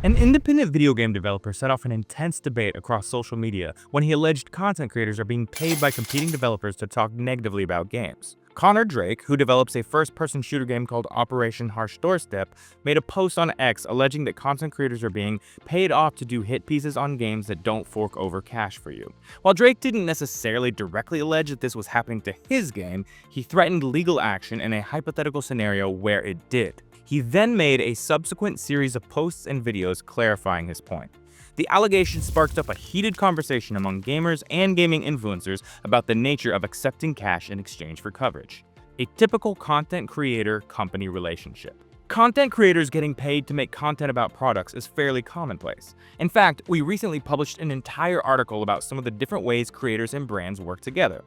An independent video game developer set off an intense debate across social media when he alleged content creators are being paid by competing developers to talk negatively about games. Connor Drake, who develops a first-person shooter game called Operation Harsh Doorstep, made a post on X alleging that content creators are being paid off to do hit pieces on games that don't fork over cash for you. While Drake didn't necessarily directly allege that this was happening to his game, he threatened legal action in a hypothetical scenario where it did. He then made a subsequent series of posts and videos clarifying his point. The allegation sparked up a heated conversation among gamers and gaming influencers about the nature of accepting cash in exchange for coverage. A typical content creator-company relationship. Content creators getting paid to make content about products is fairly commonplace. In fact, we recently published an entire article about some of the different ways creators and brands work together.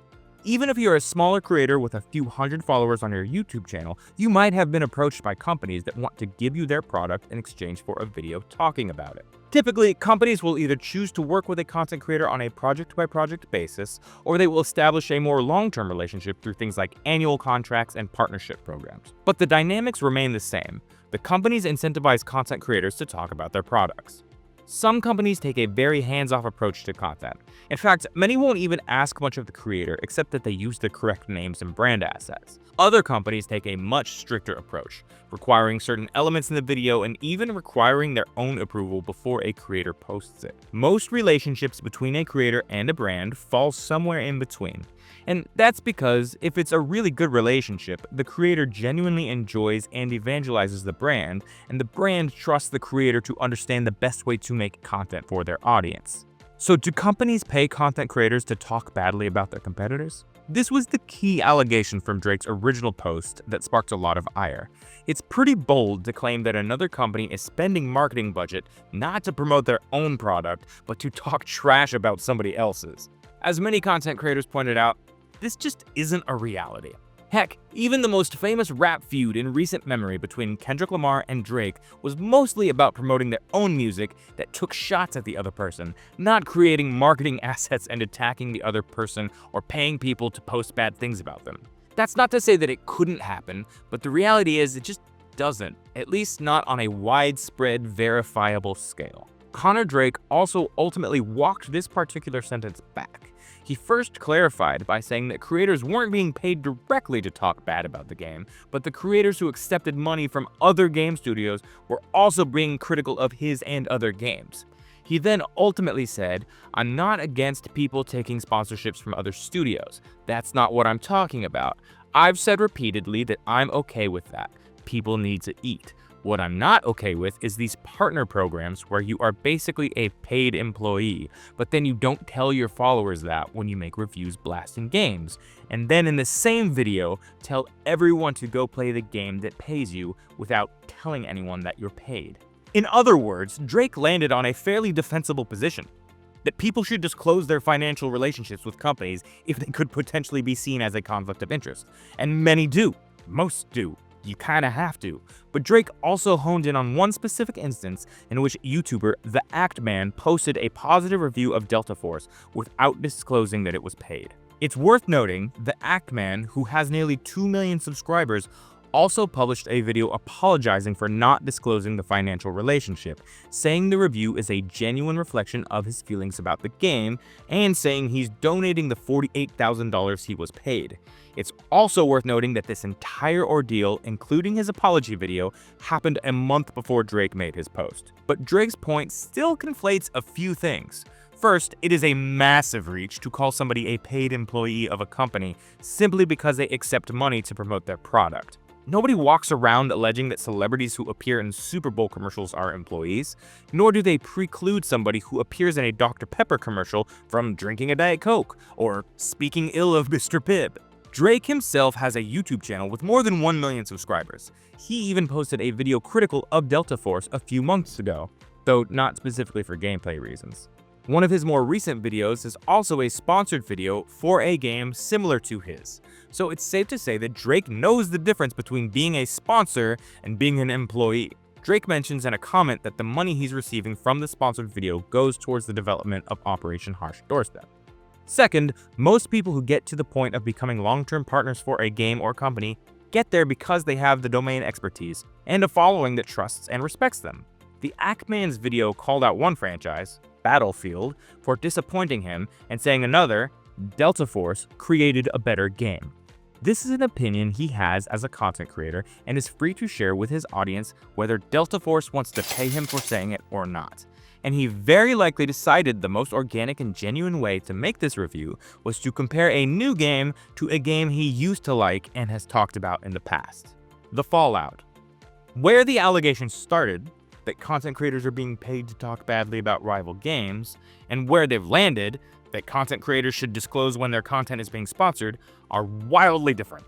Even if you're a smaller creator with a few hundred followers on your YouTube channel, you might have been approached by companies that want to give you their product in exchange for a video talking about it. Typically, companies will either choose to work with a content creator on a project-by-project basis, or they will establish a more long-term relationship through things like annual contracts and partnership programs. But the dynamics remain the same. The companies incentivize content creators to talk about their products. Some companies take a very hands-off approach to content. In fact, many won't even ask much of the creator except that they use the correct names and brand assets. Other companies take a much stricter approach, requiring certain elements in the video and even requiring their own approval before a creator posts it. Most relationships between a creator and a brand fall somewhere in between. And that's because if it's a really good relationship, the creator genuinely enjoys and evangelizes the brand, and the brand trusts the creator to understand the best way to make content for their audience. So do companies pay content creators to talk badly about their competitors? This was the key allegation from Drake's original post that sparked a lot of ire. It's pretty bold to claim that another company is spending marketing budget not to promote their own product, but to talk trash about somebody else's. As many content creators pointed out, this just isn't a reality. Heck, even the most famous rap feud in recent memory between Kendrick Lamar and Drake was mostly about promoting their own music that took shots at the other person, not creating marketing assets and attacking the other person or paying people to post bad things about them. That's not to say that it couldn't happen, but the reality is it just doesn't, at least not on a widespread, verifiable scale. Connor Drake also ultimately walked this particular sentence back. He first clarified by saying that creators weren't being paid directly to talk bad about the game, but the creators who accepted money from other game studios were also being critical of his and other games. He then ultimately said, "I'm not against people taking sponsorships from other studios. That's not what I'm talking about. I've said repeatedly that I'm okay with that. People need to eat. What I'm not okay with is these partner programs where you are basically a paid employee, but then you don't tell your followers that when you make reviews blasting games, and then in the same video, tell everyone to go play the game that pays you without telling anyone that you're paid." In other words, Drake landed on a fairly defensible position, that people should disclose their financial relationships with companies if they could potentially be seen as a conflict of interest. And many do. Most do. You kinda have to. But Drake also honed in on one specific instance in which YouTuber The Act Man posted a positive review of Delta Force without disclosing that it was paid. It's worth noting, The Act Man, who has nearly 2 million subscribers, also published a video apologizing for not disclosing the financial relationship, saying the review is a genuine reflection of his feelings about the game, and saying he's donating the $48,000 he was paid. It's also worth noting that this entire ordeal, including his apology video, happened a month before Drake made his post. But Drake's point still conflates a few things. First, it is a massive reach to call somebody a paid employee of a company simply because they accept money to promote their product. Nobody walks around alleging that celebrities who appear in Super Bowl commercials are employees, nor do they preclude somebody who appears in a Dr. Pepper commercial from drinking a Diet Coke or speaking ill of Mr. Pibb. Drake himself has a YouTube channel with more than 1 million subscribers. He even posted a video critical of Delta Force a few months ago, though not specifically for gameplay reasons. One of his more recent videos is also a sponsored video for a game similar to his. So it's safe to say that Drake knows the difference between being a sponsor and being an employee. Drake mentions in a comment that the money he's receiving from the sponsored video goes towards the development of Operation Harsh Doorstep. Second, most people who get to the point of becoming long-term partners for a game or company get there because they have the domain expertise and a following that trusts and respects them. The Ackman's video called out one franchise, Battlefield, for disappointing him and saying another, Delta Force, created a better game. This is an opinion he has as a content creator and is free to share with his audience whether Delta Force wants to pay him for saying it or not. And he very likely decided the most organic and genuine way to make this review was to compare a new game to a game he used to like and has talked about in the past. The Fallout. Where the allegations started, that content creators are being paid to talk badly about rival games, and where they've landed, that content creators should disclose when their content is being sponsored, are wildly different.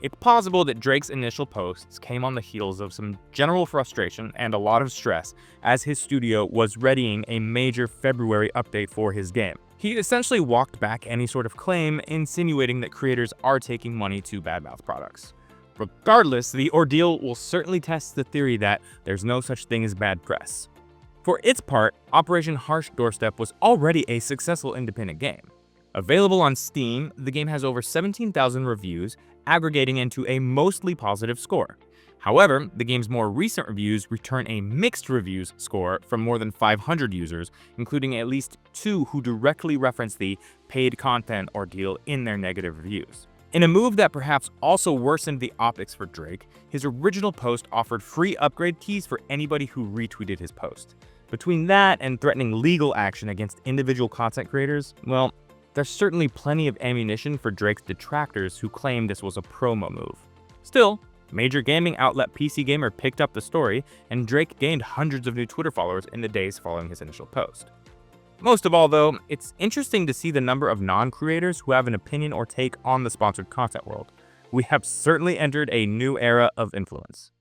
It's possible that Drake's initial posts came on the heels of some general frustration and a lot of stress as his studio was readying a major February update for his game. He essentially walked back any sort of claim, insinuating that creators are taking money to badmouth products. Regardless, the ordeal will certainly test the theory that there's no such thing as bad press. For its part, Operation Harsh Doorstep was already a successful independent game. Available on Steam, the game has over 17,000 reviews, aggregating into a mostly positive score. However, the game's more recent reviews return a mixed reviews score from more than 500 users, including at least 2 who directly reference the paid content ordeal in their negative reviews. In a move that perhaps also worsened the optics for Drake, his original post offered free upgrade keys for anybody who retweeted his post. Between that and threatening legal action against individual content creators, well, there's certainly plenty of ammunition for Drake's detractors who claim this was a promo move. Still, major gaming outlet PC Gamer picked up the story, and Drake gained hundreds of new Twitter followers in the days following his initial post. Most of all, though, it's interesting to see the number of non-creators who have an opinion or take on the sponsored content world. We have certainly entered a new era of influence.